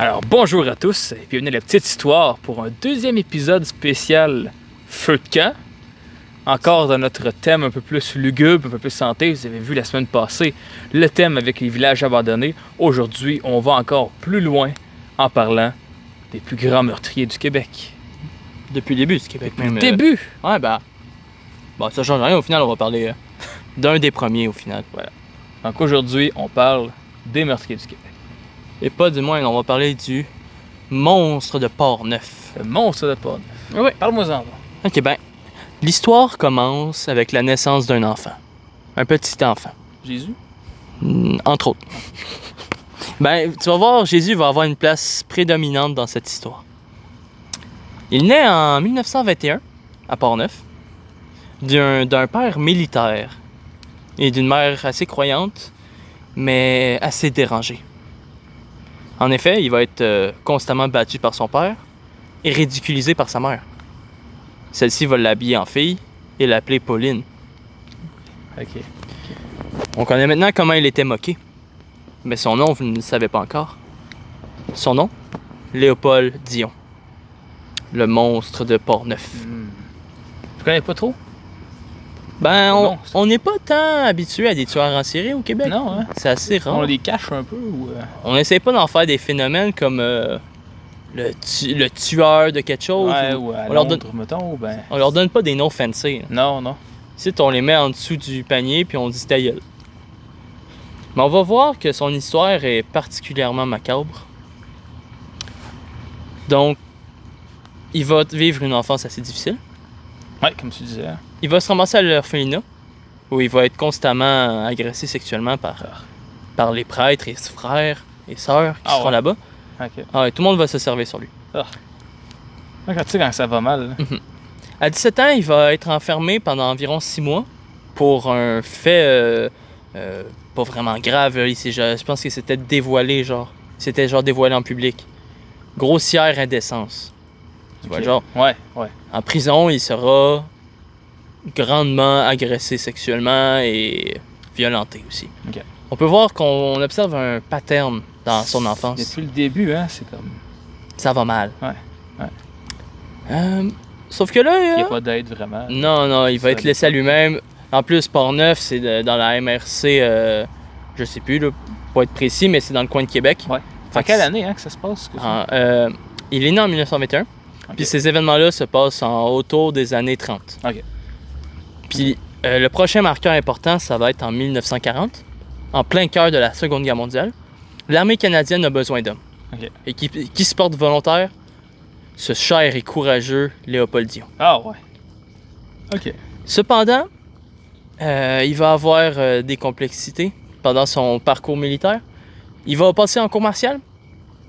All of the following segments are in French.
Alors bonjour à tous et bienvenue à la petite histoire pour un deuxième épisode spécial Feu de camp. Encore dans notre thème un peu plus lugubre, un peu plus santé. Vous avez vu la semaine passée le thème avec les villages abandonnés. Aujourd'hui, on va encore plus loin en parlant des plus grands meurtriers du Québec. Depuis le début du Québec Depuis même. le début! Ouais, bah. Bon, ça change rien. Au final, on va parler d'un des premiers au final. Voilà. Donc aujourd'hui, on parle des meurtriers du Québec. Et pas du moins, on va parler du monstre de Port-Neuf. Le monstre de Port-Neuf. Oui. Parle-moi-en. Ok, ben. L'histoire commence avec la naissance d'un enfant. Un petit enfant. Jésus? Entre autres. Ben, tu vas voir, Jésus va avoir une place prédominante dans cette histoire. Il naît en 1921 à Port-Neuf d'un père militaire et d'une mère assez croyante, mais assez dérangée. En effet, il va être constamment battu par son père et ridiculisé par sa mère. Celle-ci va l'habiller en fille et l'appeler Pauline. Ok. On connaît maintenant comment il était moqué, mais son nom, vous ne le savez pas encore. Son nom, Léopold Dion, le monstre de Port-Neuf. Tu connais pas trop? Ben, Non, on n'est pas tant habitué à des tueurs en série au Québec. Non, hein? C'est assez rare. On les cache un peu ou... On n'essaie pas d'en faire des phénomènes comme le tueur de quelque chose. Ouais, ou ou à on leur Londres, mettons, ou ben... on leur donne pas des noms fancy. Non, non. Ici, on les met en dessous du panier puis on dit ta gueule. Mais on va voir que son histoire est particulièrement macabre. Donc, il va vivre une enfance assez difficile. Ouais, comme tu disais. Il va se ramasser à l'orphelinat, où il va être constamment agressé sexuellement par les prêtres et ses frères et sœurs qui seront ouais. là-bas. Ok. Ah ouais, tout le monde va se servir sur lui. Quand tu sais quand ça va mal. Là. À 17 ans, il va être enfermé pendant environ 6 mois pour un fait pas vraiment grave. Je pense que c'était dévoilé, genre. C'était genre dévoilé en public. Grossière indécence. Tu vois, genre, Ouais, ouais. en prison, il sera grandement agressé sexuellement et violenté aussi. Ok. On peut voir qu'on observe un pattern dans son enfance. Depuis le début, hein, c'est comme... Ça va mal. Ouais. Sauf que là, Il n'y a pas d'aide vraiment. non, il va être laissé à lui-même. En plus, Port-Neuf, c'est dans la MRC, je sais plus, là, pour être précis, mais c'est dans le coin de Québec. Ouais. En quelle année hein, que ça se passe? Il est né en 1921. Okay. Puis ces événements-là se passent autour des années 30. OK. Puis le prochain marqueur important, ça va être en 1940, en plein cœur de la Seconde Guerre mondiale. L'armée canadienne a besoin d'hommes. OK. Et qui se porte volontaire? Ce cher et courageux Léopold Dion. Ah ouais. OK. Cependant, il va avoir des complexités pendant son parcours militaire. Il va passer en cour martiale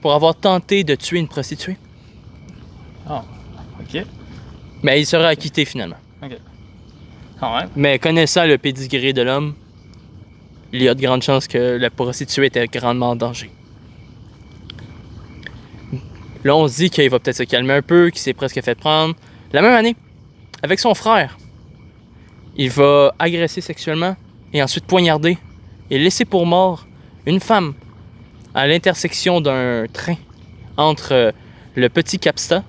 pour avoir tenté de tuer une prostituée. Ah, OK. Mais il sera acquitté finalement. OK. Quand même. Mais connaissant le pédigré de l'homme, il y a de grandes chances que la prostituée était grandement en danger. Là, on se dit qu'il va peut-être se calmer un peu, qu'il s'est presque fait prendre. La même année, avec son frère, il va agresser sexuellement et ensuite poignarder et laisser pour mort une femme à l'intersection d'un train entre le petit Capsa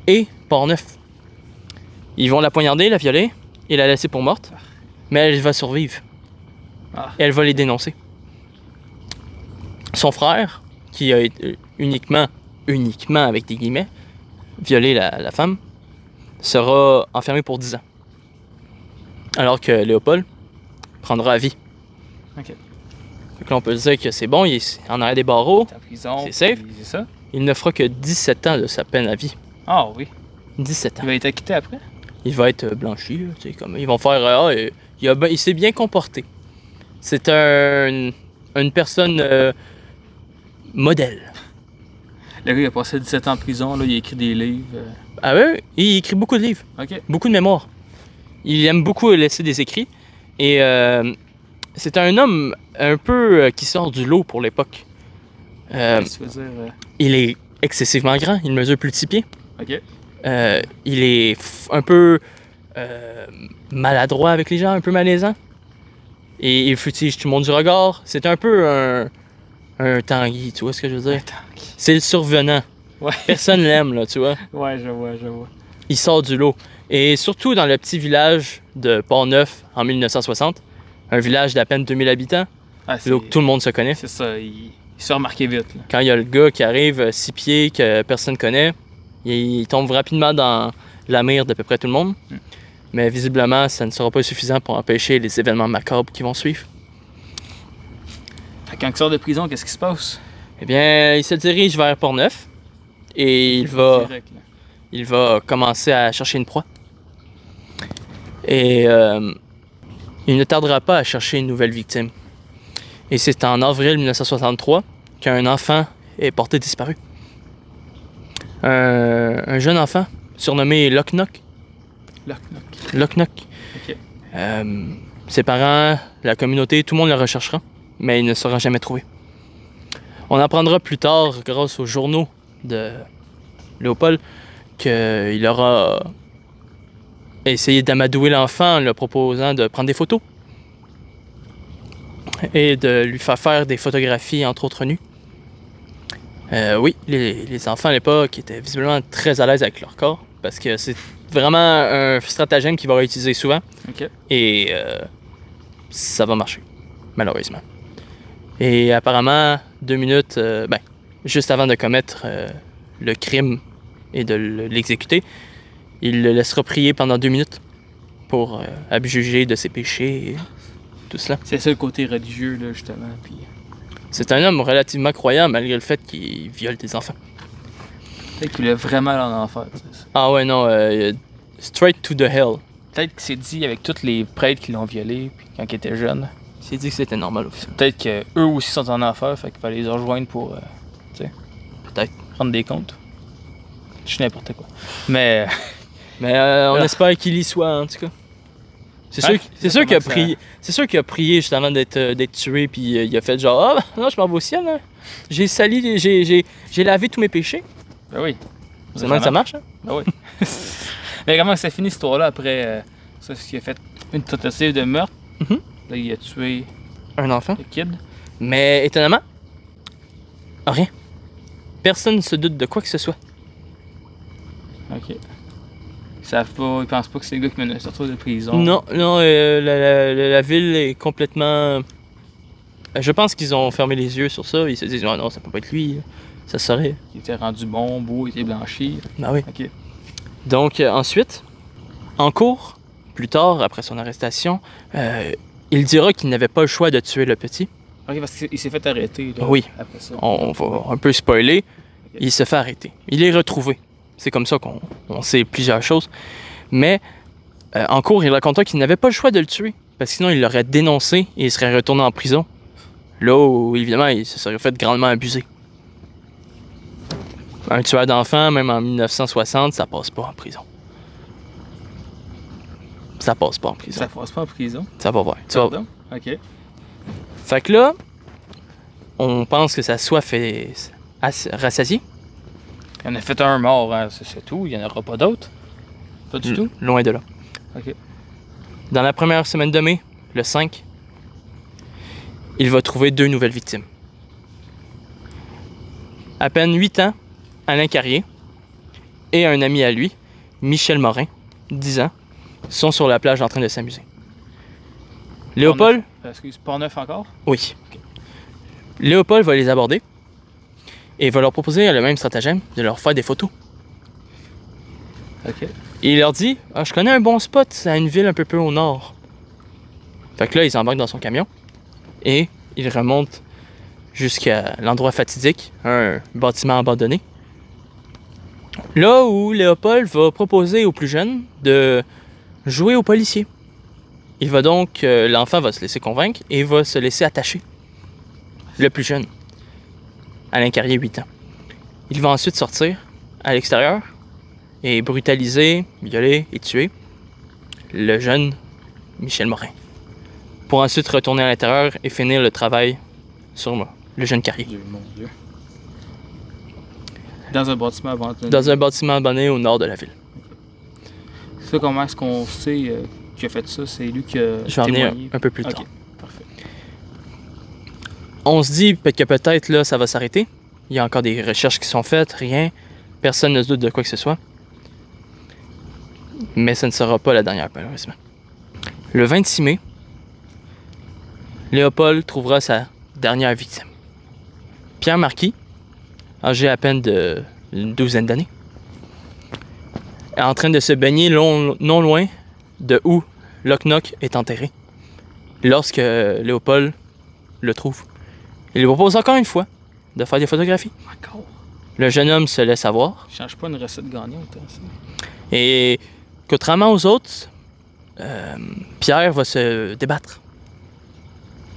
et Port-Neuf. Ils vont la poignarder, la violer et la laisser pour morte, mais elle va survivre. Et elle va les dénoncer. Son frère, qui a été uniquement avec des guillemets, violé la femme, sera enfermé pour 10 ans. Alors que Léopold prendra à vie. OK. Donc là, on peut dire que c'est bon, il est en arrière des barreaux, T'es en prison. c'est safe. C'est ça? Il ne fera que 17 ans de sa peine à vie. Ah oui. 17 ans. Il va être acquitté après? Il va être blanchi, là, tu sais, comme ils vont faire il s'est bien comporté. C'est une personne modèle. Le gars, il a passé 17 ans en prison, là, il a écrit des livres. Ah oui, il écrit beaucoup de livres, OK. beaucoup de mémoires. Il aime beaucoup laisser des écrits et c'est un homme un peu qui sort du lot pour l'époque. Qu'est-ce que tu veux dire? Il est excessivement grand, il mesure plus de 6 pieds. OK. Il est un peu maladroit avec les gens, un peu malaisant. Et il fustige tout le monde du regard. C'est un peu un Tanguy, tu vois ce que je veux dire? Attends. C'est le survenant. Ouais. Personne l'aime, là, tu vois. Ouais, je vois. Il sort du lot. Et surtout dans le petit village de Port-Neuf en 1960, un village d'à peine 2000 habitants, Ah, là où tout le monde se connaît. c'est ça, il se fait remarquer vite. Là. Quand il y a le gars qui arrive 6 pieds que personne connaît, il tombe rapidement dans la mire d'à peu près tout le monde. Mais visiblement, ça ne sera pas suffisant pour empêcher les événements macabres qui vont suivre. Fait que quand il sort de prison, qu'est-ce qui se passe? Eh bien, il se dirige vers Port-Neuf et Direct, là. il va commencer à chercher une proie. Et il ne tardera pas à chercher une nouvelle victime. Et c'est en avril 1963 qu'un enfant est porté disparu. Un jeune enfant surnommé Lock Knock. Lock Knock. Ok. Ses parents, la communauté, tout le monde le recherchera, mais il ne sera jamais trouvé. On apprendra plus tard, grâce aux journaux de Léopold, qu'il aura essayé d'amadouer l'enfant en lui proposant de prendre des photos et de lui faire des photographies, entre autres nus. Oui, les enfants à l'époque étaient visiblement très à l'aise avec leur corps, parce que c'est vraiment un stratagème qu'ils vont utiliser souvent. Ok. Et ça va marcher, malheureusement. Et apparemment, 2 minutes, juste avant de commettre le crime et de l'exécuter, il le laissera prier pendant 2 minutes pour abjuger de ses péchés et tout cela. C'est ça le côté religieux, là, justement. Puis... C'est un homme relativement croyant malgré le fait qu'il viole des enfants. Peut-être qu'il a vraiment en enfer. Ah ouais, non, straight to the hell. Peut-être qu'il s'est dit avec tous les prêtres qui l'ont violé puis quand il était jeune. Il s'est dit que c'était normal aussi. Peut-être qu'eux aussi sont en enfer, fait qu'il fallait les rejoindre pour Peut-être. rendre des comptes. Je sais n'importe quoi. Mais Mais on espère qu'il y soit en tout cas. C'est sûr qu'il a prié. C'est sûr qu'il a prié juste avant d'être tué, puis il a fait genre ah non, je m'en vais au ciel. Hein. J'ai sali, j'ai lavé tous mes péchés. ben oui. C'est comment ça marche, hein? Ben oui. Mais comment ça finit cette histoire-là après ça, il a fait une tentative de meurtre. Mhm. Là, il a tué Un enfant. le kid. Mais étonnamment, rien. Personne ne se doute de quoi que ce soit. Ok. Ils savent pas, ils pensent pas que c'est le gars qui mène sortir de prison. Non, la ville est complètement. Je pense qu'ils ont fermé les yeux sur ça. Ils se disent, oh non, ça peut pas être lui. Ça serait. Il était rendu bon, beau, il était blanchi. Ah oui. Ok. Donc, ensuite, en cours, plus tard, après son arrestation, il dira qu'il n'avait pas le choix de tuer le petit. Ok, parce qu'il s'est fait arrêter. Là, Oui. Après ça. On va un peu spoiler. Il se fait arrêter. Il est retrouvé. C'est comme ça qu'on sait plusieurs choses. Mais en cours, il raconta qu'il n'avait pas le choix de le tuer. Parce que sinon, il l'aurait dénoncé et il serait retourné en prison. Là où, évidemment, il se serait fait grandement abuser. Un tueur d'enfants, même en 1960, ça passe pas en prison. Ça passe pas en prison. Ça passe pas en prison. Ça va voir. Tu vas- Pardon? Ok. Fait que là, on pense que sa soif est rassasiée. Il en a fait un mort, hein. C'est tout. Il n'y en aura pas d'autres. Pas du tout. Loin de là. Ok. Dans la première semaine de mai, le 5, il va trouver 2 nouvelles victimes. À peine 8 ans, Alain Carrier et un ami à lui, Michel Morin, 10 ans, sont sur la plage en train de s'amuser. Léopold, Excuse, Port-Neuf encore? oui. Léopold va les aborder et va leur proposer le même stratagème de leur faire des photos. Ok. Et il leur dit ah, je connais un bon spot, c'est à une ville un peu plus au nord. Fait que là, ils embarquent dans son camion et ils remontent jusqu'à l'endroit fatidique, un bâtiment abandonné. Là où Léopold va proposer aux plus jeunes de jouer aux policiers. Il va donc, l'enfant va se laisser convaincre et va se laisser attacher. Le plus jeune, Alain Carrier, 8 ans. Il va ensuite sortir à l'extérieur et brutaliser, violer et tuer le jeune Michel Morin. Pour ensuite retourner à l'intérieur et finir le travail sur moi, le jeune Carrier. Dieu, mon Dieu. Dans un bâtiment abandonné. Dans un bâtiment abandonné au nord de la ville. Ça, comment est-ce qu'on sait qui a fait ça? C'est lui qui a Je vais en venir témoigné. un peu plus Ok, tard. parfait. On se dit que peut-être là, ça va s'arrêter. Il y a encore des recherches qui sont faites, rien. Personne ne se doute de quoi que ce soit. Mais ce ne sera pas la dernière, malheureusement. Le 26 mai, Léopold trouvera sa dernière victime. Pierre Marquis, âgé à peine d'une douzaine d'années, est en train de se baigner non loin de où Locknock est enterré. Lorsque Léopold le trouve, il lui propose encore une fois de faire des photographies. Encore. Le jeune homme se laisse avoir. Change pas une recette gagnante. Hein, ça. Et contrairement aux autres, Pierre va se débattre.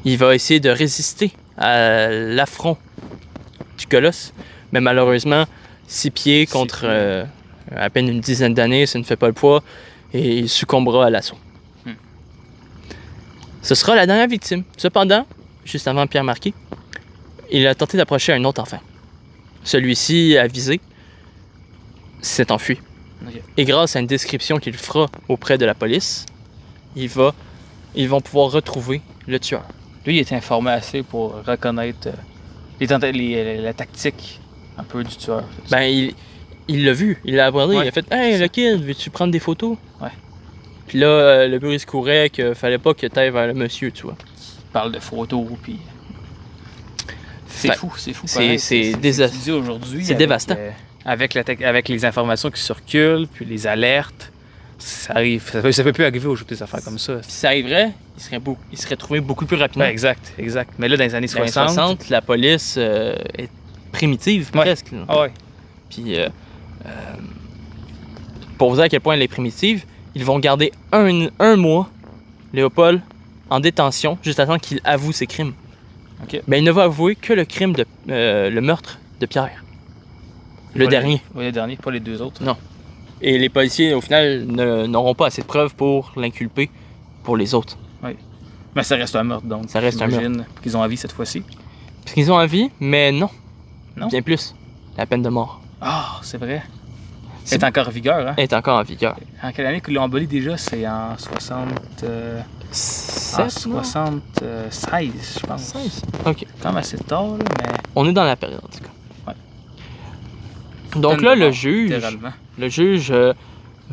Il va essayer de résister à l'affront du colosse. Mais malheureusement, 6 pieds contre à peine une dizaine d'années, ça ne fait pas le poids. Et il succombera à l'assaut. Ce sera la dernière victime. Cependant, juste avant Pierre Marquis, il a tenté d'approcher un autre enfant. Celui-ci, avisé, s'est enfui. Okay. Et grâce à une description qu'il fera auprès de la police, ils vont pouvoir retrouver le tueur. Lui, il est informé assez pour reconnaître la tactique un peu du tueur. Ben, il l'a vu, il l'a abordé, Ouais. il a fait « Hey, le kid, veux-tu prendre des photos? » Ouais. Puis là, le bruit se courait qu'il fallait pas que tu ailles vers le monsieur, tu vois. Il parle de photos, puis... C'est Fait- fou, c'est fou. c'est- pareil. c'est ce désa- que tu dis aujourd'hui. c'est dévastant. Avec les informations qui circulent, puis les alertes, ça arrive. Ça peut plus arriver aujourd'hui des affaires comme ça. Si ça arriverait, il serait trouvé beaucoup plus rapidement. Ouais, exact. Mais là, dans les années Dans les 60... 60, la police est primitive, Ouais. presque. Là. Ah ouais. Puis, pour vous dire à quel point elle est primitive, ils vont garder un mois Léopold en détention juste à temps qu'il avoue ses crimes. OK. Mais il ne va avouer que le crime de le meurtre de Pierre. Le Pas dernier. Oui, le dernier, pas les deux autres. Non. Et les policiers, au final, n'auront pas assez de preuves pour l'inculper pour les autres. Mais ça reste un meurtre, donc. Ça reste un j'imagine qu'ils ont envie cette fois-ci. Parce qu'ils ont envie, mais non. Non? Bien plus. La peine de mort Ah, c'est vrai. C'est encore en vigueur, hein? est encore en vigueur. En quelle année qu'ils l'ont aboli déjà? C'est en 60... en 76, je pense. 16. Ok. Quand même assez tard, là, mais... On est dans la période, en tout cas. Ouais. Donc Peine là, de le mort, juge... littéralement. Le juge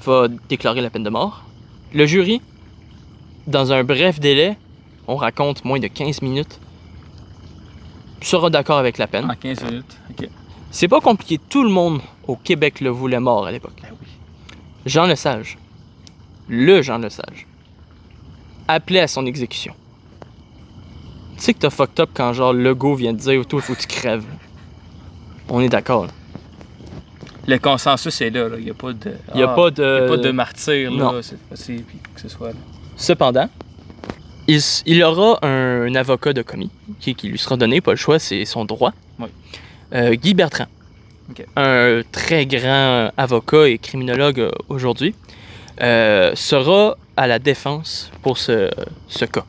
va déclarer la peine de mort. Le jury, dans un bref délai, on raconte moins de 15 minutes, sera d'accord avec la peine. En 15 minutes, OK. C'est pas compliqué, tout le monde au Québec le voulait mort à l'époque. Ben oui. Jean Lesage, le Jean Lesage, appelait à son exécution. Tu sais que t'as fucked up quand genre Legault vient te dire « Toi, il faut que tu crèves. » On est d'accord. Là. Le consensus est là, il n'y a pas de... Il n'y a pas de... Il y a pas de martyr, là, non. cette fois-ci, puis que ce soit là. Cependant, il aura un avocat de commis qui lui sera donné, pas le choix, c'est son droit. Oui. Guy Bertrand, Ok. un très grand avocat et criminologue aujourd'hui, sera à la défense pour ce cas.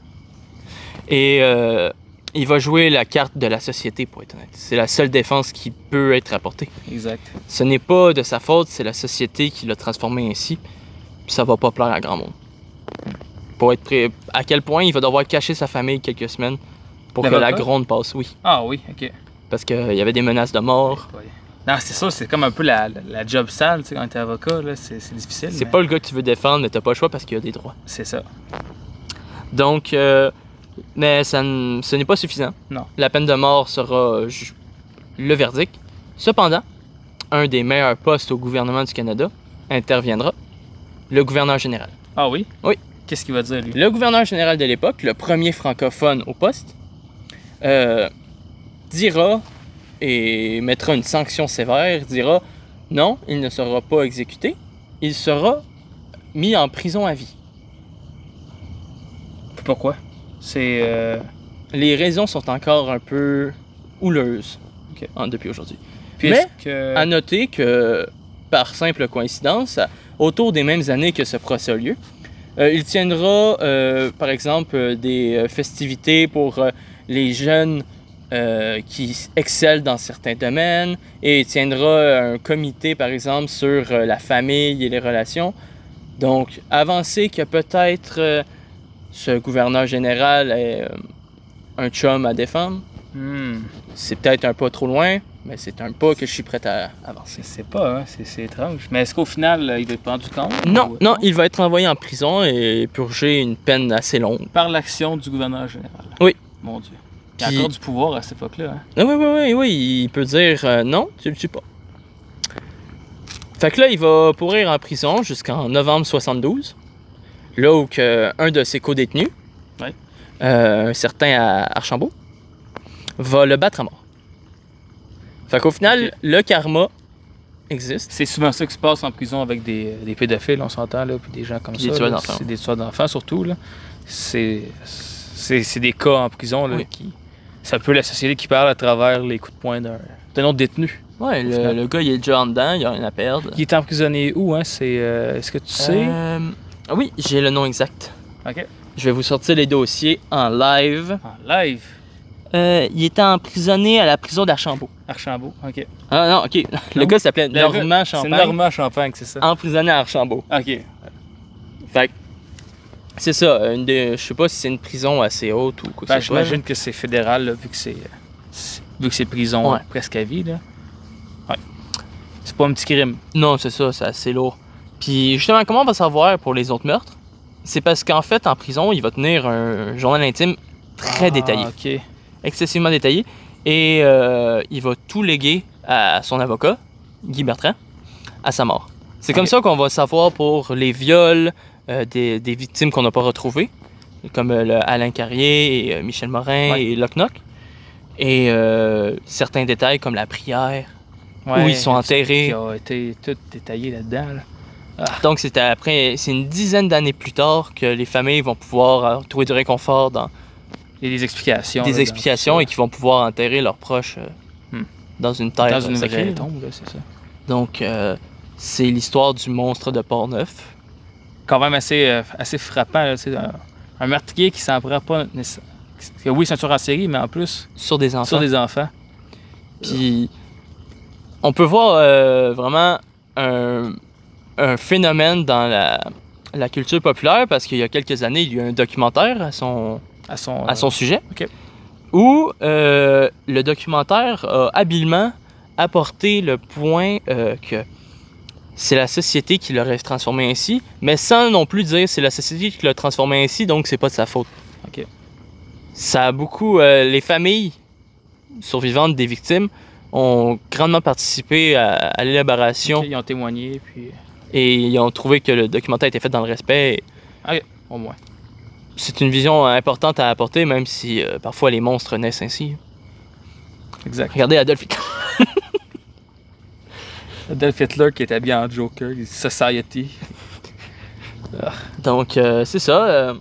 Et il va jouer la carte de la société, pour être honnête. C'est la seule défense qui peut être apportée. Exact. Ce n'est pas de sa faute, c'est la société qui l'a transformé ainsi. Puis ça va pas plaire à grand monde. Pour être prêt, à quel point il va devoir cacher sa famille quelques semaines pour que L'avocat? la gronde passe, oui. Ah oui, OK. Parce qu'il y avait des menaces de mort. Ouais. Non, c'est ça, c'est comme un peu la job sale, tu sais, quand t'es avocat, là, c'est difficile. C'est mais pas le gars que tu veux défendre, mais t'as pas le choix parce qu'il y a des droits. C'est ça. Donc, mais ce n'est pas suffisant. Non. La peine de mort sera le verdict. Cependant, un des meilleurs postes au gouvernement du Canada interviendra, le gouverneur général. Ah oui? Oui. Qu'est-ce qu'il va dire, lui? Le gouverneur général de l'époque, le premier francophone au poste, dira et mettra une sanction sévère, dira non, il ne sera pas exécuté, il sera mis en prison à vie. Pourquoi? C'est... Les raisons sont encore un peu houleuses Ok. depuis aujourd'hui. Puis Mais, est-ce que... À noter que, par simple coïncidence, autour des mêmes années que ce procès a lieu, il tiendra, par exemple, des festivités pour les jeunes qui excellent dans certains domaines, et il tiendra un comité, par exemple, sur la famille et les relations. Donc, avancer que peut-être ce gouverneur général est un chum à défendre, Hmm. C'est peut-être un pas trop loin, mais c'est un pas que je suis prêt à avancer. Je sais pas, hein, c'est étrange. Mais est-ce qu'au final, il va être pendu compte? Non, ou... non, il va être envoyé en prison et purger une peine assez longue. Par l'action du gouverneur général. Oui. Mon Dieu. Il y a Puis- encore du pouvoir à cette époque-là. Hein? Ah oui, il peut dire non, tu le tues pas. Fait que là, il va pourrir en prison jusqu'en novembre 72, là où un de ses co-détenus, Ouais. un certain Archambault, va le battre à mort. Fait qu'au final, Ok. le karma existe. C'est souvent ça qui se passe en prison avec des pédophiles, on s'entend, là, puis des gens comme Puis ça. des tueurs là. d'enfants. C'est des tueurs d'enfants surtout. Là. C'est des cas en prison là, Oui. qui. C'est un peu la société qui parle à travers les coups de poing d'un autre détenu. Ouais, le gars, il est déjà en dedans, il a rien à perdre. Il est emprisonné où, hein? C'est. Est-ce que tu sais? Ah oui, j'ai le nom exact. Ok. Je vais vous sortir les dossiers en live. En live. Il était emprisonné à la prison d'Archambault. Archambault, ok. Ah non, ok. Le Non. gars s'appelait Le Normand gars, Champagne. C'est Normand Champagne, c'est ça. Emprisonné à Archambault. Ok. Fait que c'est ça. Je sais pas si c'est une prison assez haute ou quoi que Ben, ce soit. j'imagine que c'est fédéral, là, vu que c'est prison Ouais. presque à vie. Là. Ouais. C'est pas un petit crime. Non, c'est ça, c'est assez lourd. Puis justement, comment on va savoir pour les autres meurtres? C'est parce qu'en fait, en prison, il va tenir un journal intime très détaillé. Ok. Excessivement détaillé. Et il va tout léguer à son avocat, Guy Bertrand, à sa mort. C'est comme Ok. ça qu'on va savoir pour les viols des victimes qu'on n'a pas retrouvées, comme Alain Carrier et Michel Morin Ouais. et Locnoc. Et certains détails comme la prière, Ouais, où ils sont enterrés. Qui a été tout détaillé là-dedans. Là. Donc c'est une dizaine d'années plus tard que les familles vont pouvoir trouver du réconfort dans Il y a des explications. des là, explications dans et qui vont pouvoir enterrer leurs proches dans une ça. terre Dans une sacrée. vraie tombe, là, c'est ça. Donc c'est l'histoire du monstre de Port-Neuf. Quand même assez frappant. Là, un meurtrier qui s'en prend pas nécessairement. Oui, c'est un tueur en série, mais en plus, Sur des enfants. sur des enfants. Puis on peut voir vraiment un phénomène dans la culture populaire parce qu'il y a quelques années, il y a eu un documentaire à son À son sujet, ok. où le documentaire a habilement apporté le point que c'est la société qui l'aurait transformé ainsi, mais sans non plus dire c'est la société qui l'a transformé ainsi, donc c'est pas de sa faute. Ok. Ça a beaucoup... les familles survivantes des victimes ont grandement participé à l'élaboration Ok, ils ont témoigné, puis. et ils ont trouvé que le documentaire était fait dans le respect. Au moins. C'est une vision importante à apporter, même si parfois les monstres naissent ainsi. Exact. Regardez Adolf Hitler. Adolf Hitler qui est habillé en Joker, il dit Society. Donc, c'est ça.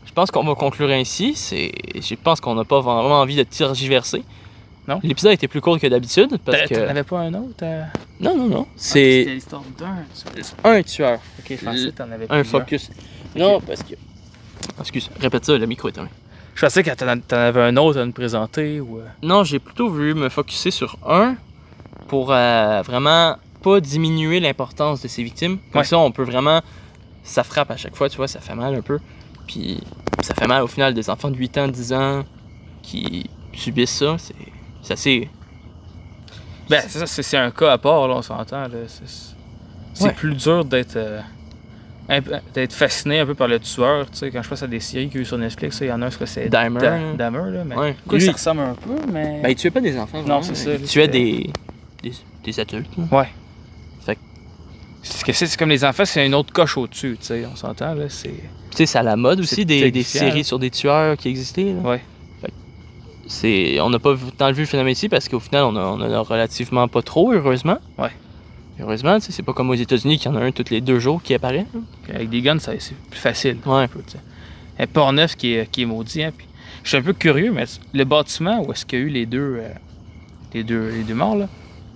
Je pense qu'on va conclure ainsi. Je pense qu'on n'a pas vraiment envie de tergiverser. Non. L'épisode était plus court que d'habitude parce T'en que... avais pas un autre? Non. C'était C'est l'histoire d'un. un tueur. Ok, je pensais que t'en avais Un plusieurs. focus. Non, parce que... Excuse, répète ça, le micro est tombé. Je pensais que t'en avais un autre à nous présenter ou. Non, j'ai plutôt voulu me focuser sur un pour vraiment pas diminuer l'importance de ces victimes. Comme Ouais. ça, on peut vraiment... Ça frappe à chaque fois, tu vois, ça fait mal un peu. Puis ça fait mal au final des enfants de 8 ans, 10 ans qui subissent ça. C'est assez... Ben, c'est ça, c'est un cas à part, là, on s'entend. Là. C'est Ouais. plus dur d'être fasciné un peu par le tueur. Tu sais, quand je pense à des séries qu'il y a eu sur Netflix, il y en a un, je crois que c'est Dahmer. Dahmer, là. Mais Ouais. quoi, Lui- ça ressemble un peu, mais. Ben, il tuait pas des enfants. Non, vraiment. c'est ça, Il lui, tuait c'était- des adultes. là. Ouais. Fait que- C'est comme les enfants, c'est une autre coche au-dessus, tu sais, on s'entend, là. C'est. Tu sais, c'est à la mode aussi C'est des terrifiant, séries là. sur des tueurs qui existaient. là. Ouais. On n'a pas tant vu le phénomène ici parce qu'au final, on en a relativement pas trop, heureusement. Ouais. Heureusement, tu sais, c'est pas comme aux États-Unis qu'il y en a un tous les 2 jours qui apparaît. là. Avec des guns, c'est plus facile. Ouais. Un peu, tu sais. Et Port-Neuf qui est maudit, hein. Puis, je suis un peu curieux, mais le bâtiment où est-ce qu'il y a eu les deux morts, là,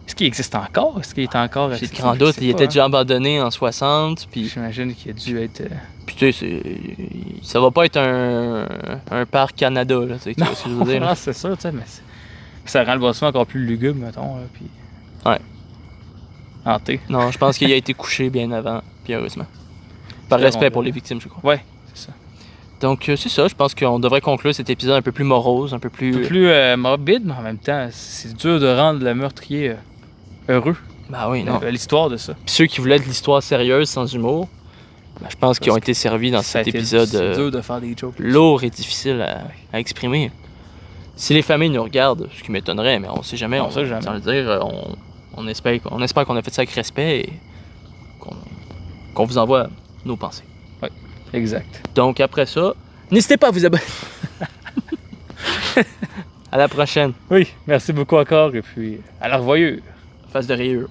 est-ce qu'il existe encore? Est-ce qu'il est encore J'ai de accessible? grands Je doutes. sais Il pas, était hein. déjà abandonné en 60. Puis, J'imagine qu'il a dû être. tu sais, ça va pas être un parc Canada, là, tu sais, tu vois ce que je veux dire. Non, c'est sûr, tu sais, mais ça rend le bâtiment encore plus lugubre, mettons, là, puis. Ouais. Hanté. Non, je pense qu'il a été couché bien avant, puis heureusement. Par Très respect bon pour gars. les victimes, je crois. Ouais, c'est ça. Donc, c'est ça. Je pense qu'on devrait conclure cet épisode un peu plus morose, un peu plus... Un peu plus morbide, mais en même temps, c'est dur de rendre le meurtrier heureux. Ben oui, non. L'histoire de ça. Puis ceux qui voulaient de l'histoire sérieuse, sans humour, ben, je pense qu'ils ont été servis dans cet épisode c'est dur de faire des jokes. lourd et difficile à exprimer. Si les familles nous regardent, ce qui m'étonnerait, mais on sait jamais, On sait jamais. sans le dire, on espère qu'on a fait ça avec respect et qu'on vous envoie nos pensées. Exact. Donc après ça, n'hésitez pas à vous abonner. À la prochaine. Oui, merci beaucoup encore et puis à la revoyure. Face de rayure.